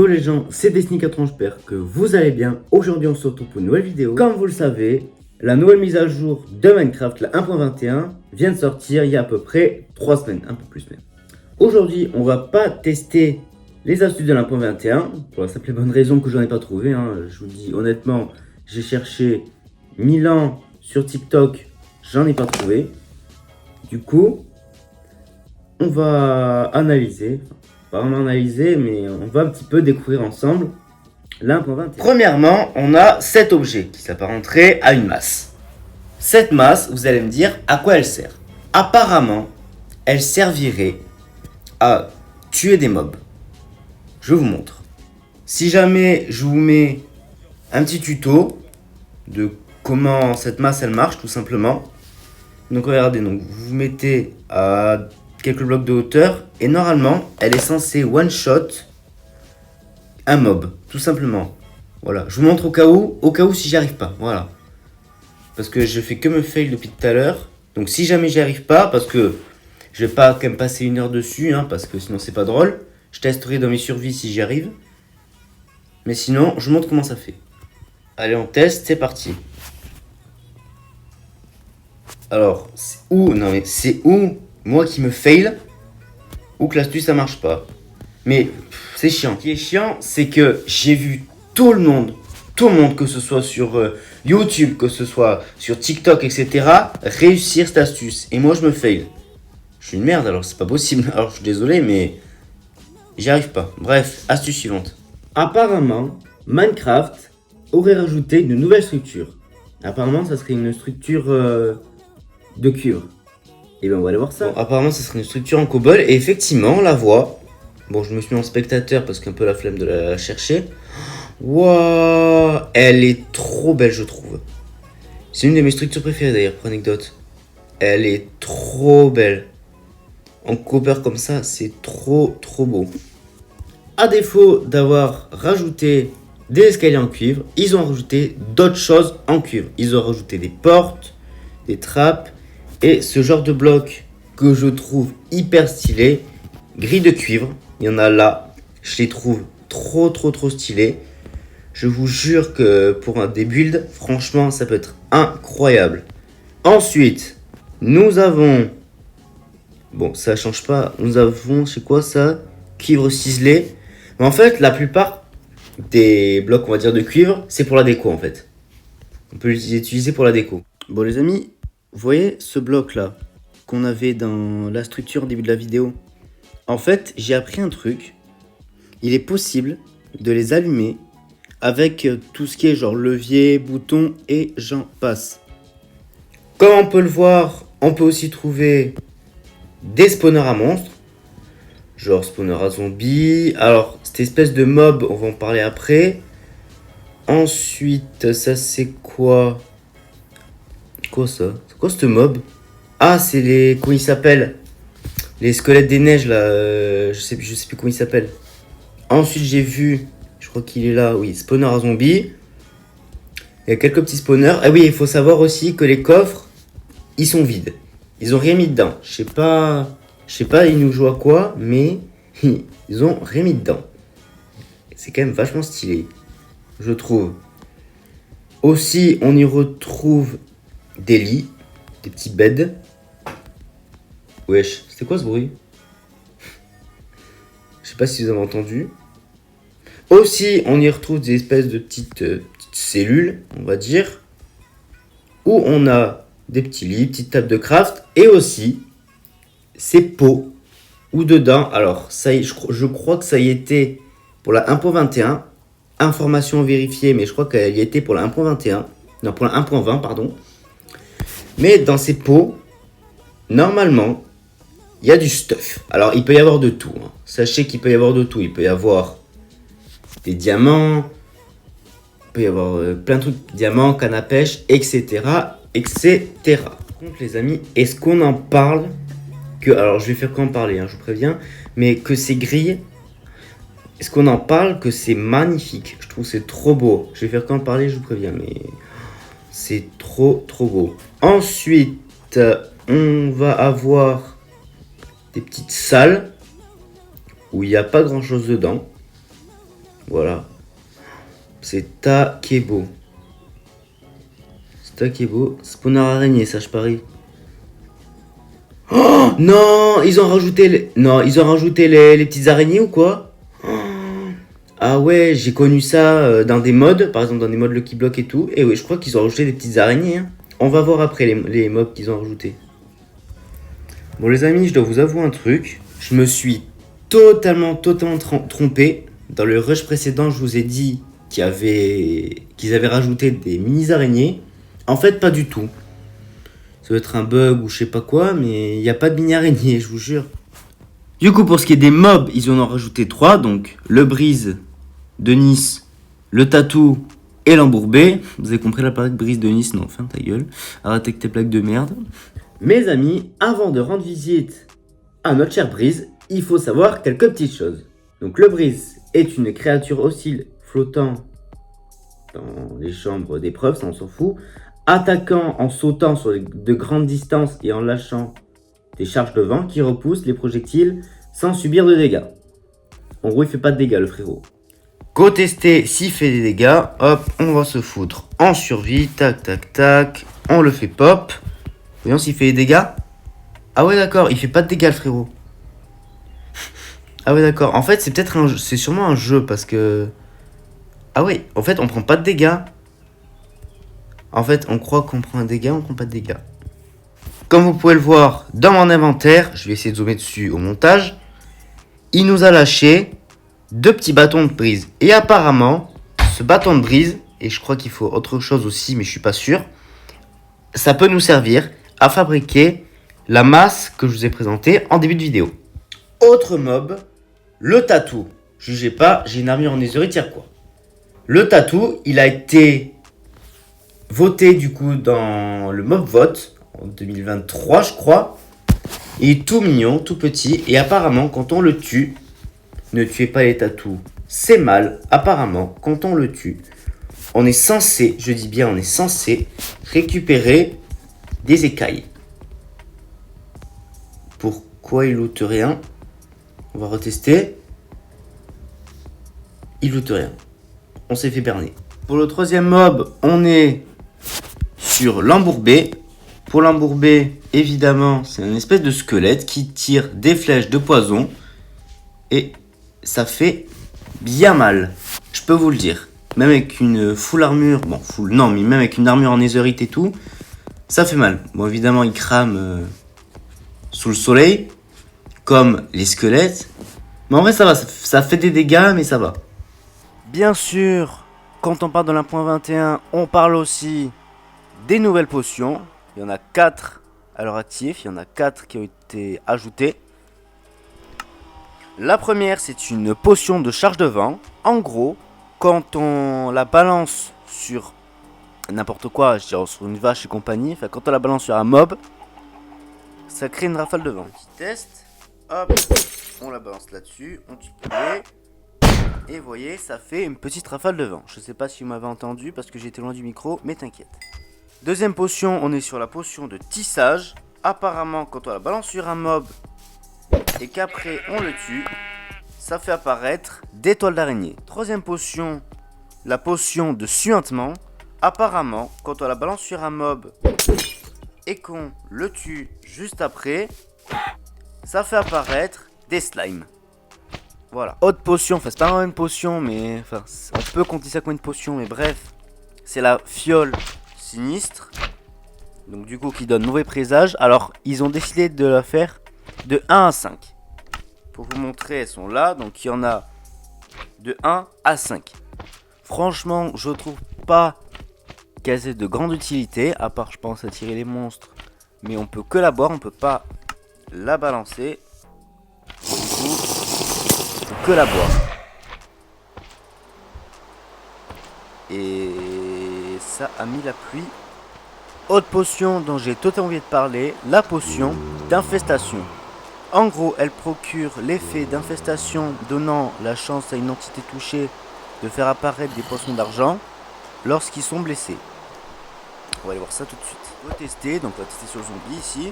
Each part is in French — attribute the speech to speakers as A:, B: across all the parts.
A: Yo les gens, c'est Destiny4, j'espère que vous allez bien. Aujourd'hui on se retrouve pour une nouvelle vidéo. Comme vous le savez, la nouvelle mise à jour de Minecraft, la 1.21, vient de sortir il y a à peu près 3 semaines, un peu plus même. Aujourd'hui on va pas tester les astuces de la 1.21, pour la simple et bonne raison que j'en ai pas trouvé. Je vous dis honnêtement, j'ai cherché 1000 ans sur TikTok, j'en ai pas trouvé. Du coup, on va analyser. Pas vraiment analyser, mais on va un petit peu découvrir ensemble la 1.21. Premièrement, on a cet objet qui s'apparenterait à une masse. Cette masse, vous allez me dire à quoi elle sert. Apparemment, elle servirait à tuer des mobs. Je vous montre. Si jamais je vous mets un petit tuto de comment cette masse elle marche tout simplement. Donc regardez, donc vous vous mettez à quelques blocs de hauteur et normalement elle est censée one shot un mob tout simplement. Voilà, je vous montre au cas où si j'y arrive pas. Voilà, parce que je fais que me fail depuis tout à l'heure. Donc si jamais j'y arrive pas, parce que je vais pas quand même passer une heure dessus, parce que sinon c'est pas drôle. Je testerai dans mes survies si j'y arrive. Mais sinon je vous montre comment ça fait. Allez, on teste, c'est parti. Alors, c'est où moi qui me fail ou que l'astuce ça marche pas. Mais c'est chiant. Ce qui est chiant, c'est que j'ai vu tout le monde, que ce soit sur YouTube, que ce soit sur TikTok, etc., réussir cette astuce. Et moi je me fail. Je suis une merde, alors c'est pas possible. Alors je suis désolé, mais j'y arrive pas. Bref, astuce suivante. Apparemment, Minecraft aurait rajouté une nouvelle structure. Apparemment, ça serait une structure de cuivre. Et bien on va aller voir ça. Bon, apparemment ça serait une structure en cobble et effectivement on la voit. Bon, je me suis mis en spectateur parce qu'un peu la flemme de la chercher. Waouh, elle est trop belle je trouve. C'est une de mes structures préférées d'ailleurs pour anecdote. Elle est trop belle. En copper comme ça, c'est trop beau. À défaut d'avoir rajouté des escaliers en cuivre, ils ont rajouté d'autres choses en cuivre. Ils ont rajouté des portes, des trappes et ce genre de bloc que je trouve hyper stylé. Grilles de cuivre, il y en a là. Je les trouve trop stylés. Je vous jure que pour des builds, franchement, ça peut être incroyable. Ensuite, nous avons... Bon, ça change pas. Nous avons, c'est quoi ça? Cuivre ciselé. Mais en fait, la plupart des blocs, on va dire, de cuivre, c'est pour la déco, en fait. On peut les utiliser pour la déco. Bon, les amis, vous voyez ce bloc-là qu'on avait dans la structure au début de la vidéo? En fait, j'ai appris un truc. Il est possible de les allumer avec tout ce qui est genre levier, bouton et j'en passe. Comme on peut le voir, on peut aussi trouver des spawners à monstres. Genre spawner à zombies. Alors, cette espèce de mob, on va en parler après. Ensuite, ça c'est quoi? Quoi ça? C'est quoi ce mob? Ah, c'est les... Comment ils s'appellent? Les squelettes des neiges là. Je sais plus comment ils s'appellent. Ensuite, j'ai vu... Je crois qu'il est là. Oui, spawner à zombies. Il y a quelques petits spawners. Ah oui, il faut savoir aussi que les coffres, ils sont vides. Ils ont rien mis dedans. Je sais pas, ils nous jouent à quoi, mais ils ont rien mis dedans. C'est quand même vachement stylé, je trouve. Aussi, on y retrouve des lits, des petits beds. Wesh, c'était quoi ce bruit? Je sais pas si vous avez entendu. Aussi, on y retrouve des espèces de petites cellules, on va dire, où on a des petits lits, petites tables de craft, et aussi ces pots, où dedans, alors ça y est, je crois que ça y était pour la 1.21, information vérifiée, mais je crois qu'elle y était pour la 1.21, non pour la 1.20, pardon. Mais dans ces pots, normalement, il y a du stuff. Alors il peut y avoir de tout, Sachez qu'il peut y avoir de tout, il peut y avoir des diamants, il peut y avoir plein de trucs, diamants, canne à pêche, etc. Par contre les amis, est-ce qu'on en parle que, alors je vais faire qu'en parler, je vous préviens, mais que ces grilles, est-ce qu'on en parle que c'est magnifique? Je trouve que c'est trop beau. Je vais faire qu'en parler, je vous préviens, mais c'est trop beau. Ensuite, on va avoir des petites salles où il n'y a pas grand chose dedans. Voilà. C'est Takebo. C'est Takebo. Spawner araignée, ça je parie. Oh non, ils ont rajouté les petites araignées ou quoi? Ah ouais, j'ai connu ça dans des mods, par exemple dans des mods Lucky Block et tout. Et oui, je crois qu'ils ont rajouté des petites araignées. Hein. On va voir après les mobs qu'ils ont rajoutés. Bon les amis, je dois vous avouer un truc. Je me suis totalement trompé. Dans le rush précédent, je vous ai dit qu'ils avaient rajouté des mini araignées. En fait, pas du tout. Ça doit être un bug ou je sais pas quoi, mais il n'y a pas de mini araignées, je vous jure. Du coup, pour ce qui est des mobs, ils en ont rajouté 3. Donc, le Brise de Nice, le Tatou et l'Embourbé. Vous avez compris la plaque Brise de Nice? Non, enfin ta gueule. Arrête avec tes plaques de merde. Mes amis, avant de rendre visite à notre cher Brise, il faut savoir quelques petites choses. Donc, le Brise est une créature hostile flottant dans les chambres d'épreuve, ça on s'en fout. Attaquant en sautant sur de grandes distances et en lâchant des charges de vent qui repoussent les projectiles sans subir de dégâts. En gros, il fait pas de dégâts, le frérot. Go tester s'il fait des dégâts. Hop, on va se foutre en survie. Tac, tac, tac. On le fait pop. Voyons s'il fait des dégâts. Ah ouais, d'accord, il fait pas de dégâts, le frérot. Ah ouais, d'accord. En fait, c'est sûrement un jeu parce que... Ah ouais, en fait, on prend pas de dégâts. En fait, on croit qu'on prend un dégât, on prend pas de dégâts. Comme vous pouvez le voir dans mon inventaire, je vais essayer de zoomer dessus au montage. Il nous a lâché 2 petits bâtons de brise. Et apparemment, ce bâton de brise, et je crois qu'il faut autre chose aussi, mais je suis pas sûr, ça peut nous servir à fabriquer la masse que je vous ai présentée en début de vidéo. Autre mob, le Tatou. Jugez pas, j'ai une armure en netherite, quoi. Le Tatou, il a été voté du coup dans le mob vote en 2023, je crois. Il est tout mignon, tout petit. Et apparemment, quand on le tue, ne tuez pas les tatous. C'est mal. Apparemment, quand on le tue, on est censé, je dis bien, on est censé récupérer des écailles. Pourquoi il loot rien? On va retester. Il loot rien. On s'est fait berner. Pour le troisième mob, on est sur l'Embourbé. Pour l'Embourbé, évidemment, c'est une espèce de squelette qui tire des flèches de poison. Et ça fait bien mal. Je peux vous le dire. Même avec une full armure, non, mais même avec une armure en netherite et tout, ça fait mal. Bon, évidemment, il crame sous le soleil, comme les squelettes. Mais en vrai, ça va. Ça fait des dégâts, mais ça va. Bien sûr, quand on parle de l'1.21, on parle aussi des nouvelles potions. Il y en a 4 à l'heure active. Il y en a 4 qui ont été ajoutées. La première, c'est une potion de charge de vent. En gros, quand on la balance sur n'importe quoi, je dirais sur une vache et compagnie, enfin quand on la balance sur un mob, ça crée une rafale de vent. Petit test, hop, on la balance là-dessus, on tue le poulet. Et vous voyez, ça fait une petite rafale de vent. Je sais pas si vous m'avez entendu parce que j'étais loin du micro, mais t'inquiète. Deuxième potion, on est sur la potion de tissage. Apparemment, quand on la balance sur un mob et qu'après on le tue, ça fait apparaître des toiles d'araignée. Troisième potion, la potion de suintement. Apparemment, quand on la balance sur un mob et qu'on le tue juste après, ça fait apparaître des slimes. Voilà. Autre potion, enfin c'est pas vraiment une potion, mais enfin on peut compter ça comme une potion, mais bref, c'est la fiole sinistre. Donc du coup qui donne mauvais présage. Alors ils ont décidé de la faire de 1 à 5. Pour vous montrer, elles sont là. Donc il y en a de 1 à 5. Franchement, je trouve pas qu'elles aient de grande utilité, à part je pense attirer les monstres. Mais on peut que la boire, on peut pas la balancer. Du coup, que la boire. Et ça a mis la pluie. Autre potion dont j'ai totalement oublié de parler, la potion d'infestation. En gros, elle procure l'effet d'infestation, donnant la chance à une entité touchée de faire apparaître des poissons d'argent lorsqu'ils sont blessés. On va aller voir ça tout de suite. On va tester, donc on va tester sur le zombie ici.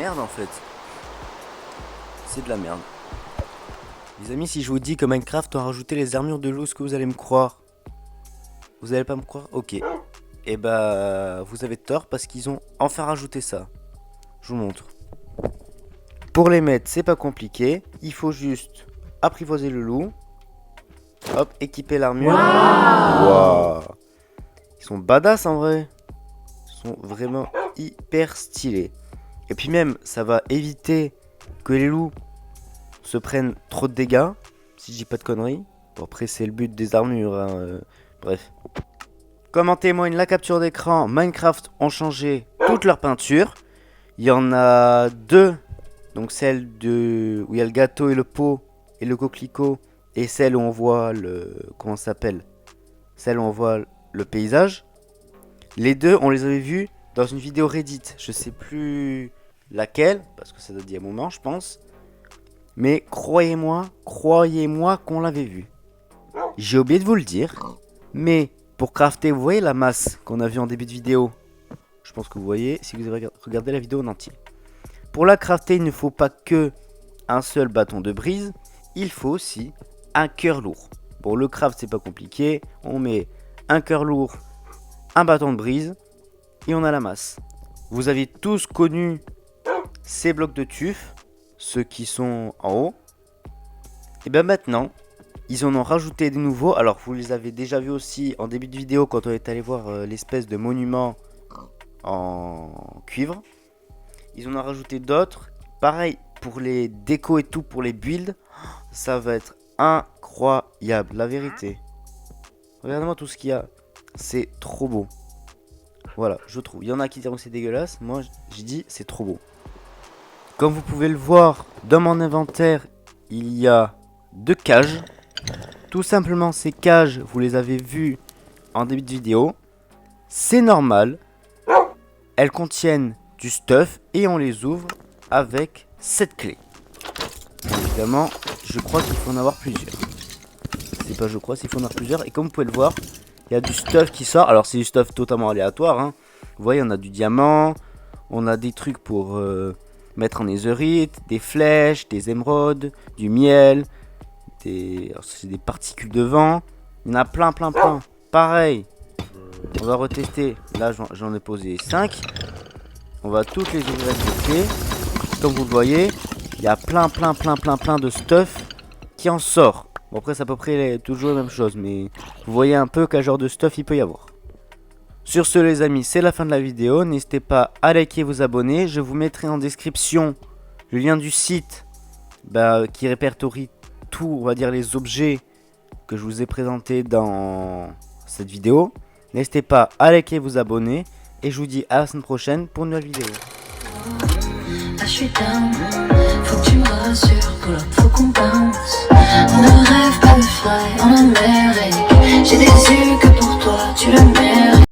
B: merde en fait. C'est de la merde. Les amis, si je vous dis que Minecraft a rajouté les armures de loup, est-ce que vous allez me croire? Vous allez pas me croire? Ok. Et bah, vous avez tort parce qu'ils ont enfin rajouté ça. Je vous montre. Pour les mettre, c'est pas compliqué. Il faut juste apprivoiser le loup. Hop, équiper l'armure. Waouh. Ils sont badass en vrai. Ils sont vraiment hyper stylés. Et puis même, ça va éviter que les loups se prennent trop de dégâts. Si je dis pas de conneries. Bon, après, c'est le but des armures. Hein, bref. Comme en témoigne la capture d'écran, Minecraft ont changé toute leur peinture. Il y en a deux. Donc celle où il y a le gâteau et le pot et le coquelicot. Et celle où on voit le... Comment ça s'appelle? Celle où on voit le paysage. Les deux, on les avait vus dans une vidéo Reddit. Je sais plus laquelle, parce que ça date d'il y a un moment, je pense. Mais croyez-moi qu'on l'avait vu. J'ai oublié de vous le dire. Mais pour crafter, vous voyez la masse qu'on a vue en début de vidéo? Je pense que vous voyez si vous avez regardé la vidéo en entier. Pour la crafter, il ne faut pas que un seul bâton de brise. Il faut aussi un cœur lourd. Pour le craft, c'est pas compliqué. On met un cœur lourd, un bâton de brise et on a la masse. Vous avez tous connu ces blocs de tuf, ceux qui sont en haut. Et bien maintenant, ils en ont rajouté des nouveaux. Alors vous les avez déjà vus aussi en début de vidéo quand on est allé voir l'espèce de monument en cuivre. Ils en ont rajouté d'autres. Pareil pour les décos et tout, pour les builds. Ça va être incroyable, la vérité. Regardez-moi tout ce qu'il y a. C'est trop beau. Voilà, je trouve. Il y en a qui diront que c'est dégueulasse. Moi, j'ai dit c'est trop beau. Comme vous pouvez le voir, dans mon inventaire, il y a 2 cages. Tout simplement, ces cages, vous les avez vues en début de vidéo. C'est normal. Elles contiennent du stuff et on les ouvre avec cette clé. Évidemment, je crois qu'il faut en avoir plusieurs. C'est pas je crois, c'est qu'il faut en avoir plusieurs. Et comme vous pouvez le voir, il y a du stuff qui sort. Alors c'est du stuff totalement aléatoire. Hein. Vous voyez, on a du diamant. On a des trucs pour mettre en netherite. Des flèches, des émeraudes, du miel. C'est des particules de vent. Il y en a plein. Pareil. On va retester. Là, j'en ai posé 5. On va toutes les ouvrir avec les clés. Comme vous le voyez, il y a plein de stuff qui en sort. Bon, après, c'est à peu près toujours la même chose. Mais vous voyez un peu quel genre de stuff il peut y avoir. Sur ce, les amis, c'est la fin de la vidéo. N'hésitez pas à liker et vous abonner. Je vous mettrai en description le lien du site qui répertorie tout, on va dire, les objets que je vous ai présentés dans cette vidéo. N'hésitez pas à liker et vous abonner. Et je vous dis à la semaine prochaine pour une nouvelle vidéo.
C: Je suis down, faut que tu me rassures, pour faut qu'on bounce. On ne rêve pas de fly en Amérique. J'ai des yeux que pour toi, tu le mérites.